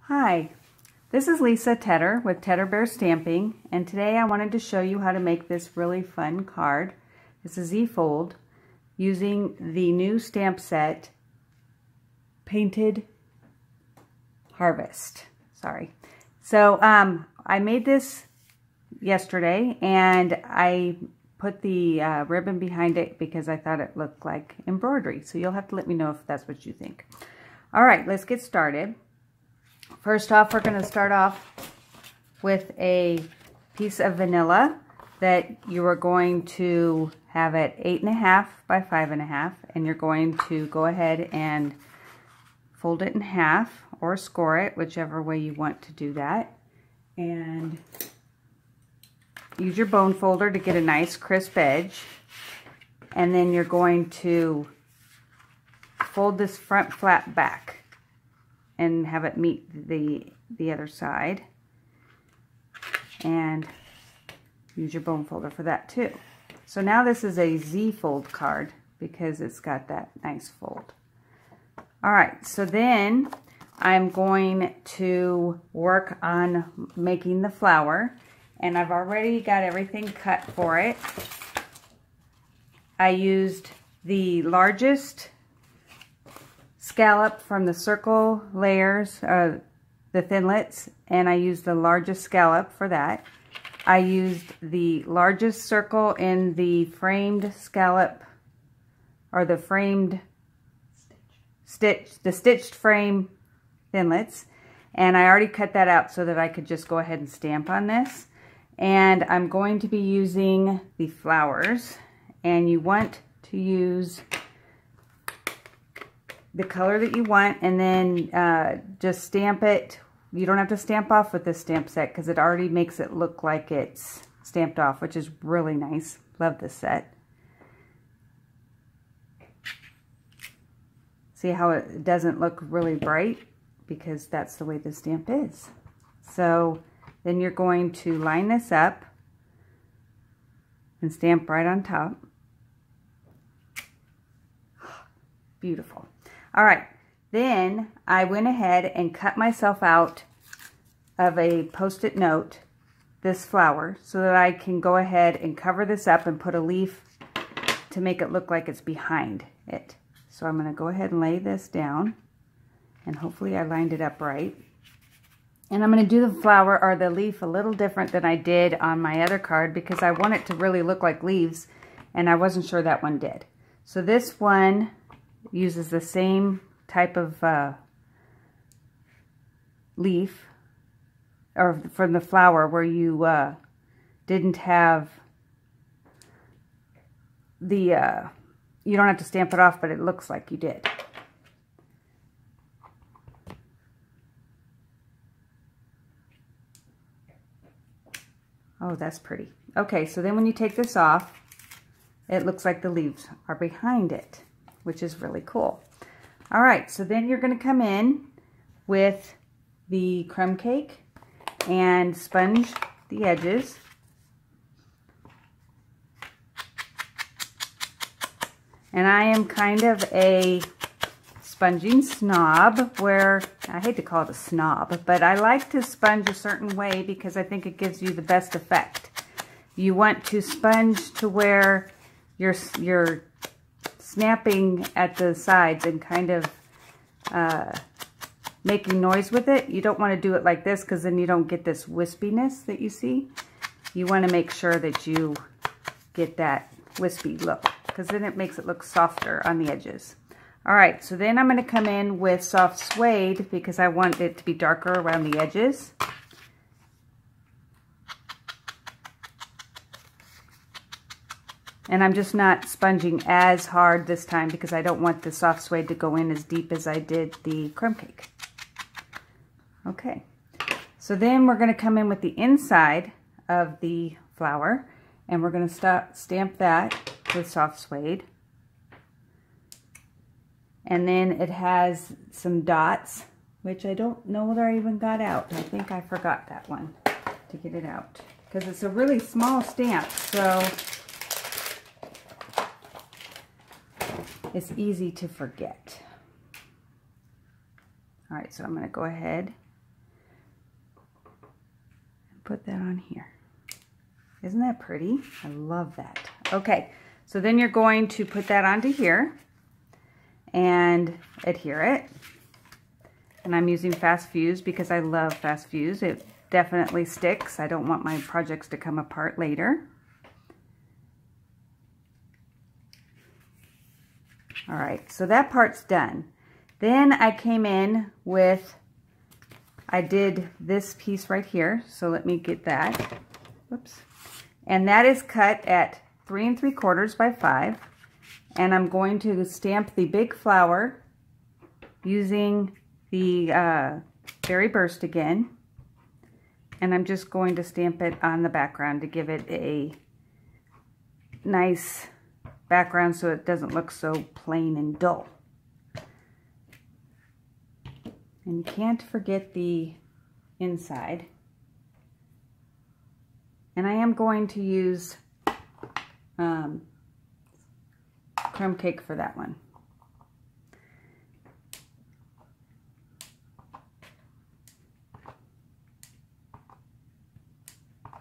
Hi, this is Lisa Tedder with Tedder Bear Stamping, and today I wanted to show you how to make this really fun card. It's a Z-fold using the new stamp set, Painted Harvest. So I made this yesterday, and I put the ribbon behind it because I thought it looked like embroidery. So you'll have to let me know if that's what you think. All right, let's get started. First off, we're going to start off with a piece of vanilla that you are going to have at 8.5 by 5.5, and you're going to go ahead and fold it in half or score it, whichever way you want to do that, and use your bone folder to get a nice crisp edge. And then you're going to fold this front flap back and have it meet the other side, and use your bone folder for that too. So now this is a Z-fold card because it's got that nice fold. All right, so then I'm going to work on making the flower, and I've already got everything cut for it. I used the largest scallop from the circle layers, the thinlits, and I used the largest scallop for that. I used the largest circle in the framed scallop, or the framed the stitched frame thinlits, and I already cut that out so that I could just go ahead and stamp on this. And I'm going to be using the flowers, and you want to use the color that you want, and then just stamp it. You don't have to stamp off with this stamp set because it already makes it look like it's stamped off, which is really nice. Love this set. See how it doesn't look really bright? Because that's the way the stamp is. So then you're going to line this up and stamp right on top. Beautiful. All right, then I went ahead and cut myself out of a Post-it note, this flower, so that I can go ahead and cover this up and put a leaf to make it look like it's behind it. So I'm going to go ahead and lay this down, and hopefully I lined it up right. And I'm going to do the flower or the leaf a little different than I did on my other card because I want it to really look like leaves, and I wasn't sure that one did. So this one uses the same type of leaf, or from the flower where you didn't have the, you don't have to stamp it off, but it looks like you did. Oh, that's pretty. Okay, so then when you take this off, it looks like the leaves are behind it, which is really cool. All right, so then you're going to come in with the crumb cake and sponge the edges. And I am kind of a sponging snob, where, I hate to call it a snob, but I like to sponge a certain way because I think it gives you the best effect. You want to sponge to where you're snapping at the sides and kind of making noise with it. You don't want to do it like this because then you don't get this wispiness that you see. You want to make sure that you get that wispy look because then it makes it look softer on the edges. All right, so then I'm going to come in with soft suede because I want it to be darker around the edges. And I'm just not sponging as hard this time because I don't want the soft suede to go in as deep as I did the crumb cake. Okay, so then we're going to come in with the inside of the flower, and we're going to stamp that with soft suede. And then it has some dots, which I don't know whether I even got out. I think I forgot that one to get it out because it's a really small stamp, so it's easy to forget. All right, so I'm going to go ahead put that on here. Isn't that pretty? I love that. Okay, so then you're going to put that onto here and adhere it. And I'm using Fast Fuse because I love Fast Fuse. It definitely sticks. I don't want my projects to come apart later. All right, so that part's done. Then I came in with, I did this piece right here. So let me get that. Whoops. And that is cut at 3 3/4 by 5. And I'm going to stamp the big flower using the Berry Burst again. And I'm just going to stamp it on the background to give it a nice background so it doesn't look so plain and dull. And you can't forget the inside. And I am going to use crumb cake for that one.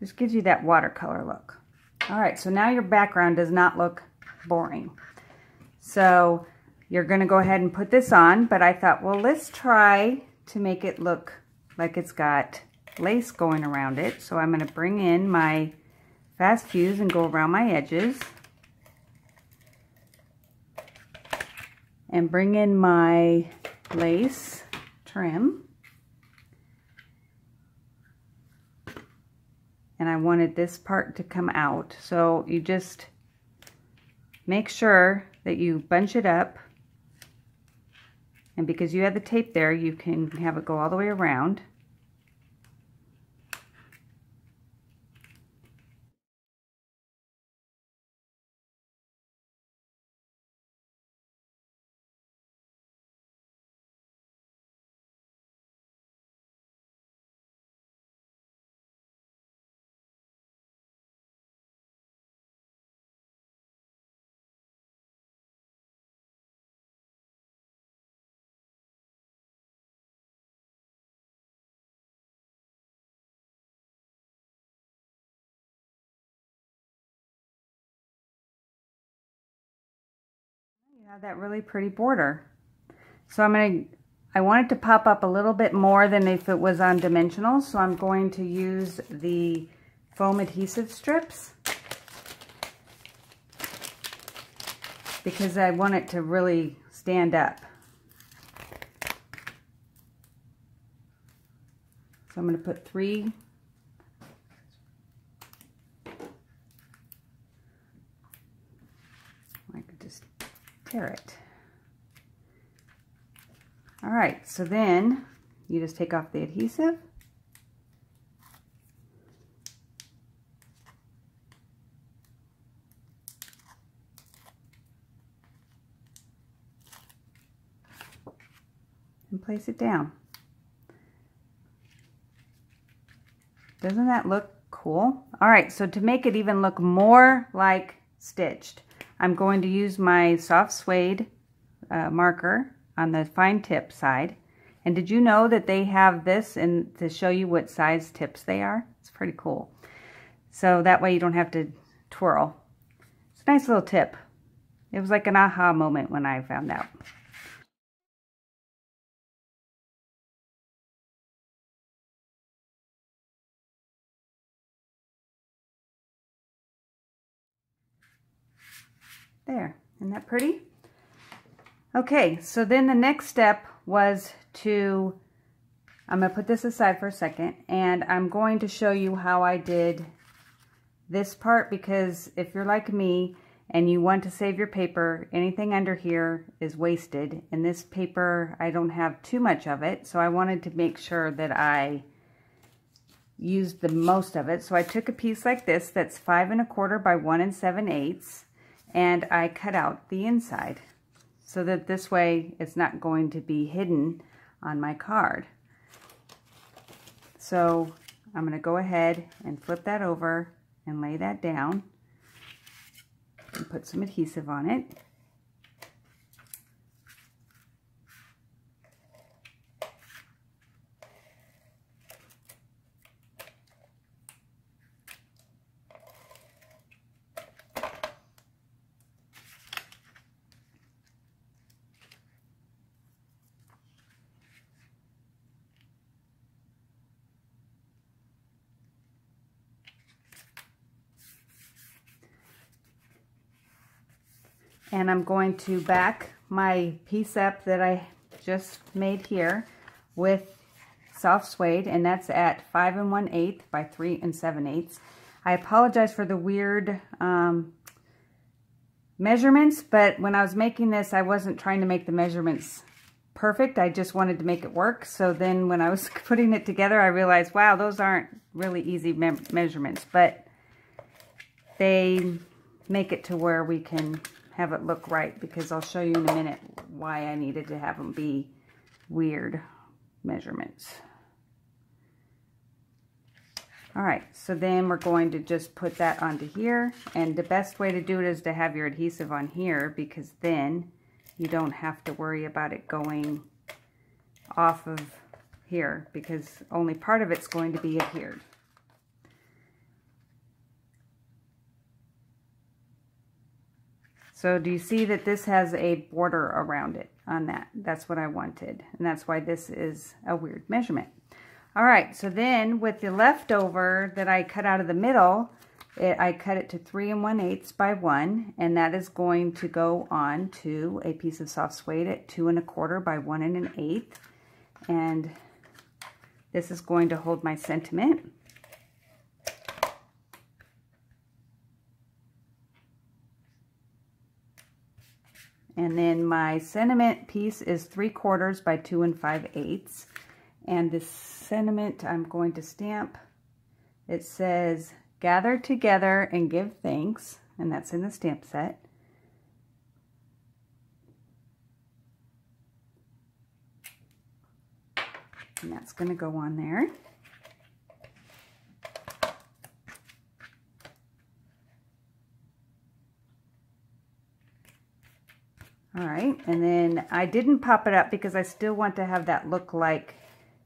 Just gives you that watercolor look. All right, so now your background does not look boring. So you're going to go ahead and put this on, but I thought, well, let's try to make it look like it's got lace going around it. So I'm going to bring in my Fast Fuse and go around my edges. And bring in my lace trim. And I wanted this part to come out. So you just make sure that you bunch it up. And because you have the tape there, you can have it go all the way around. You have that really pretty border. So I want it to pop up a little bit more than if it was on dimensional, so I'm going to use the foam adhesive strips because I want it to really stand up. So I'm going to put 3. I could just tear it. All right, so then you just take off the adhesive. And place it down. Doesn't that look cool? All right, so to make it even look more like stitched, I'm going to use my soft suede marker on the fine tip side. And did you know that they have this and to show you what size tips they are? It's pretty cool. So that way you don't have to twirl. It's a nice little tip. It was like an aha moment when I found out. There, isn't that pretty? Okay, so then the next step was to, I'm going to put this aside for a second, and I'm going to show you how I did this part, because if you're like me and you want to save your paper, anything under here is wasted. And this paper, I don't have too much of it, so I wanted to make sure that I used the most of it. So I took a piece like this that's 5 1/4 by 1 7/8, and I cut out the inside so that this way it's not going to be hidden on my card. So I'm going to go ahead and flip that over and lay that down and put some adhesive on it. And I'm going to back my piece up that I just made here with soft suede, and that's at 5 1/8 by 3 7/8. I apologize for the weird measurements, but when I was making this, I wasn't trying to make the measurements perfect. I just wanted to make it work. So then when I was putting it together, I realized, wow, those aren't really easy measurements, but they make it to where we can have it look right, because I'll show you in a minute why I needed to have them be weird measurements. All right, so then we're going to just put that onto here, and the best way to do it is to have your adhesive on here, because then you don't have to worry about it going off of here, because only part of it's going to be adhered. So do you see that this has a border around it on that? That's what I wanted, and that's why this is a weird measurement. All right, so then with the leftover that I cut out of the middle, I cut it to 3 1/8 by 1, and that is going to go on to a piece of soft suede at 2 1/4 by 1 1/8. And this is going to hold my sentiment. And then my sentiment piece is 3/4 by 2 5/8. And this sentiment I'm going to stamp, it says, "Gather together and give thanks," and that's in the stamp set. And that's going to go on there. All right, and then I didn't pop it up because I still want to have that look like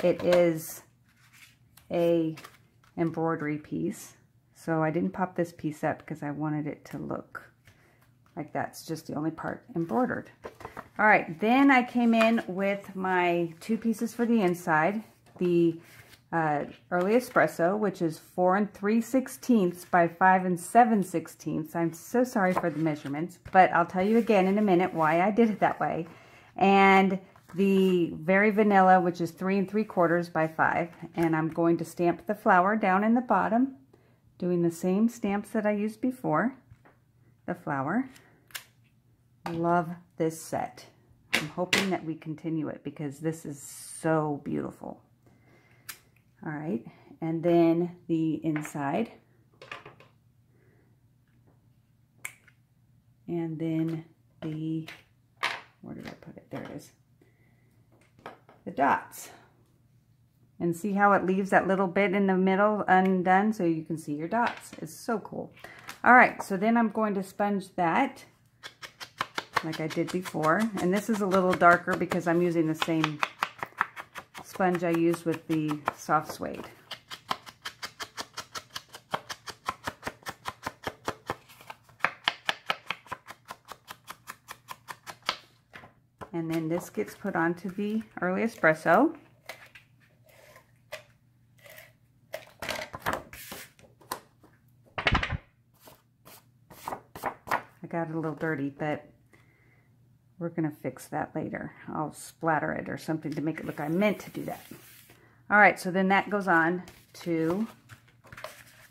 it is a embroidery piece. So I didn't pop this piece up because I wanted it to look like that's just the only part embroidered. All right, then I came in with my 2 pieces for the inside. The Early Espresso, which is 4 3/16 by 5 7/16. I'm so sorry for the measurements, but I'll tell you again in a minute why I did it that way. And the Very Vanilla, which is 3 3/4 by 5. And I'm going to stamp the flower down in the bottom, doing the same stamps that I used before, the flower. Love this set. I'm hoping that we continue it because this is so beautiful. All right, and then the inside. And then the, where did I put it? There it is. The dots. And see how it leaves that little bit in the middle undone so you can see your dots. It's so cool. All right, so then I'm going to sponge that like I did before. And this is a little darker because I'm using the same sponge I used with the soft suede. And then this gets put onto the Early Espresso. I got it a little dirty, but we're going to fix that later. I'll splatter it or something to make it look, I meant to do that. All right, so then that goes on to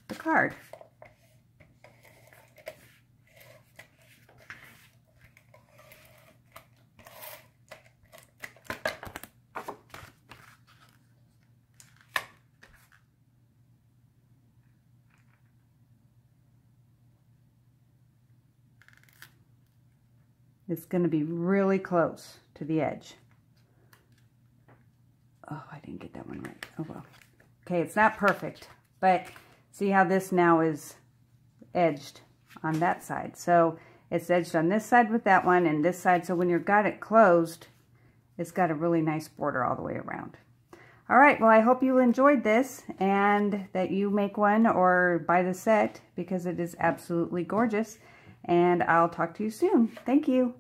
the card. It's going to be really close to the edge. Oh, I didn't get that one right. Oh, well. Okay, it's not perfect, but see how this now is edged on that side. So it's edged on this side with that one and this side. So when you've got it closed, it's got a really nice border all the way around. All right, well, I hope you enjoyed this and that you make one or buy the set because it is absolutely gorgeous. And I'll talk to you soon. Thank you.